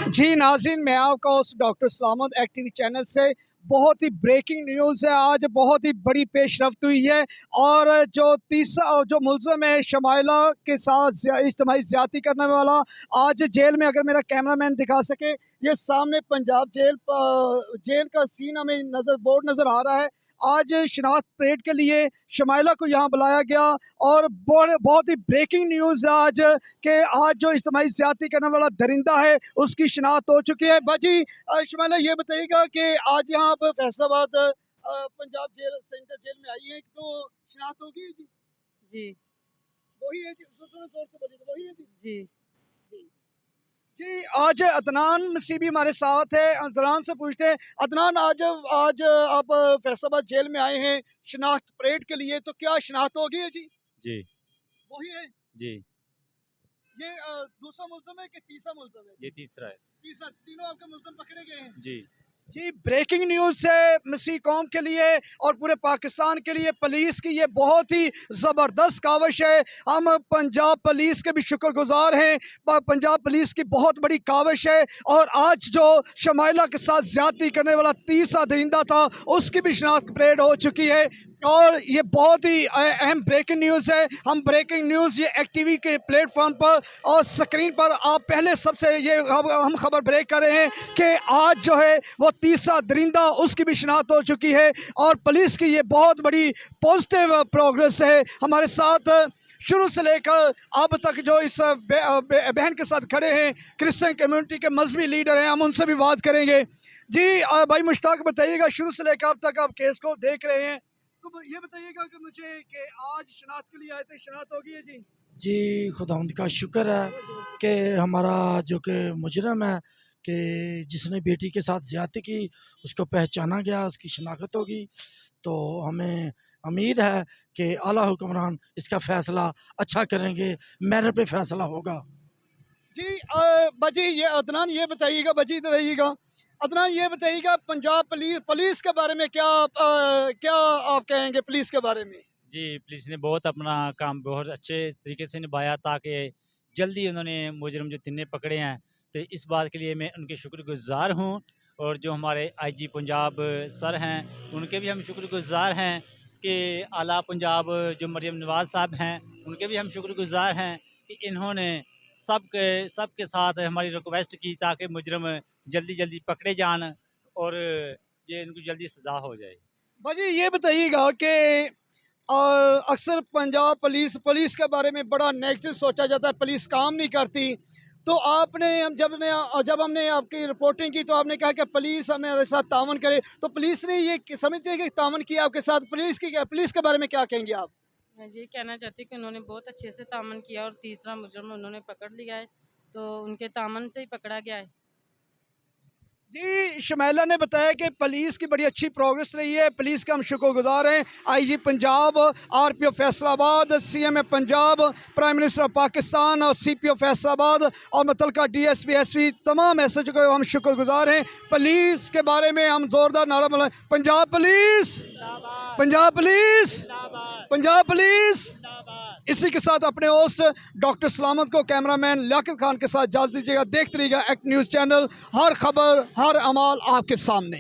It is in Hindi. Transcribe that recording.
जी नाज़रीन, मैं आपका होस्ट डॉक्टर सलामत एक्टिव चैनल से। बहुत ही ब्रेकिंग न्यूज़ है, आज बहुत ही बड़ी पेशरफ्त हुई है। और जो तीसरा जो मुलज़म है शमाइला के साथ इज्तिमाई ज़्यादती करने वाला, आज जेल में, अगर मेरा कैमरामैन दिखा सके, ये सामने पंजाब जेल का सीन हमें बोर्ड नज़र आ रहा है। आज शनाख्त परेड के लिए शमाइला को यहाँ बुलाया गया और बहुत ही ब्रेकिंग न्यूज़ है आज कि आज जो इज्तिमाई ज़्यादती करने वाला दरिंदा है उसकी शनाख्त हो चुकी है। बाजी शमाइला, ये बताइएगा कि आज यहाँ पर फैसलाबाद पंजाब सेंट्रल जेल में आई है, तो शनाख्त होगी जी? जी वही है जी, थोड़ा जोर से बोलिए, वही है जी? जी जी जी, आज अदनान नसीबी हमारे साथ है। अदनान से पूछते हैं, अदनान, आज आज आप फैसलाबाद जेल में आए हैं शनाख्त परेड के लिए, तो क्या शनाख्त होगी है जी? जी वही है जी। ये दूसरा मुल्ज़म है कि तीसरा मुल्ज़म है? ये तीसरा है तीसरा। तीनों आपके मुल्ज़म पकड़े गए हैं जी। जी। ब्रेकिंग न्यूज़ है मसीह कौम के लिए और पूरे पाकिस्तान के लिए। पुलिस की ये बहुत ही ज़बरदस्त काविश है। हम पंजाब पुलिस के भी शुक्रगुजार हैं। पंजाब पुलिस की बहुत बड़ी काविश है। और आज जो शमाइला के साथ ज़्यादती करने वाला तीसरा दरिंदा था, उसकी भी शनाख्त परेड हो चुकी है। और ये बहुत ही अहम ब्रेकिंग न्यूज़ है। हम ब्रेकिंग न्यूज़ ये एक्टिवी के प्लेटफॉर्म पर और स्क्रीन पर आप पहले सबसे ये हम खबर ब्रेक कर रहे हैं कि आज जो है वो तीसरा दरिंदा, उसकी भी शनाख्त हो चुकी है। और पुलिस की ये बहुत बड़ी पॉजिटिव प्रोग्रेस है। हमारे साथ शुरू से लेकर अब तक जो इस बहन के साथ खड़े हैं, क्रिश्चियन कम्युनिटी के मजहबी लीडर हैं, हम उनसे भी बात करेंगे। जी भाई मुश्ताक, बताइएगा, शुरू से लेकर अब तक आप केस को देख रहे हैं, तो ये बताइएगा कि मुझे कि आज शनाख्त के लिए आए थे, शनाख्त होगी है जी? जी, खुदावंद का शुक्र है कि हमारा जो कि मुजरम है कि जिसने बेटी के साथ ज़्यादती की, उसको पहचाना गया, उसकी शनाख्त होगी। तो हमें उम्मीद है कि आला हुक्मरान इसका फ़ैसला अच्छा करेंगे, मेरिट पे फ़ैसला होगा। जी बाजी, ये अदनान ये बताइएगा, बाजी इधर रहिएगा। अदनान ये बताइएगा, पंजाब पुलिस के बारे में क्या आप कहेंगे पुलिस के बारे में? जी, पुलिस ने बहुत अपना काम बहुत अच्छे तरीके से निभाया, ताकि जल्दी उन्होंने मुजरिम जो तिन्ने पकड़े हैं। तो इस बात के लिए मैं उनके शुक्रगुज़ार हूँ। और जो हमारे आईजी पंजाब सर हैं, उनके भी हम शुक्रगुज़ार हैं कि आला पंजाब जो मरियम नवाज़ साहब हैं, उनके भी हम शुक्रगुज़ार हैं कि इन्होंने सबके साथ हमारी रिक्वेस्ट की ताकि मुजरिम जल्दी पकड़े जान और ये इनको जल्दी सज़ा हो जाए। बाजी ये बताइएगा कि अक्सर पंजाब पुलिस के बारे में बड़ा नेगेटिव सोचा जाता है, पुलिस काम नहीं करती। तो आपने जब हमने आपकी रिपोर्टिंग की, तो आपने कहा कि पुलिस हमारे साथ तावन करे, तो पुलिस ने ये समझती है कि तावन किया आपके साथ। पुलिस के बारे में क्या कहेंगे आप? मैं ये कहना चाहती हूँ कि उन्होंने बहुत अच्छे से तामन किया और तीसरा मुजरम उन्होंने पकड़ लिया है, तो उनके तामन से ही पकड़ा गया है। जी, शमाइला ने बताया कि पुलिस की बड़ी अच्छी प्रोग्रेस रही है, पुलिस के हम शुक्रगुजार हैं। IG Punjab, RPO Faisalabad, CM Punjab, prime minister of Pakistan और सीपीओ फैसलाबाद और मुतलका डीएसपी, एसपी, तमाम एसएचओ को हम शुक्रगुजार हैं। पुलिस के बारे में हम ज़ोरदार नारा बुलाएं, Punjab police, Punjab police, Punjab police. इसी के साथ अपने होस्ट डॉक्टर सलामत को, कैमरामैन लियाकत खान के साथ इजाज़त दीजिएगा। देखते रहिएगा एक्ट न्यूज़ चैनल, हर खबर हर अमाल आपके सामने।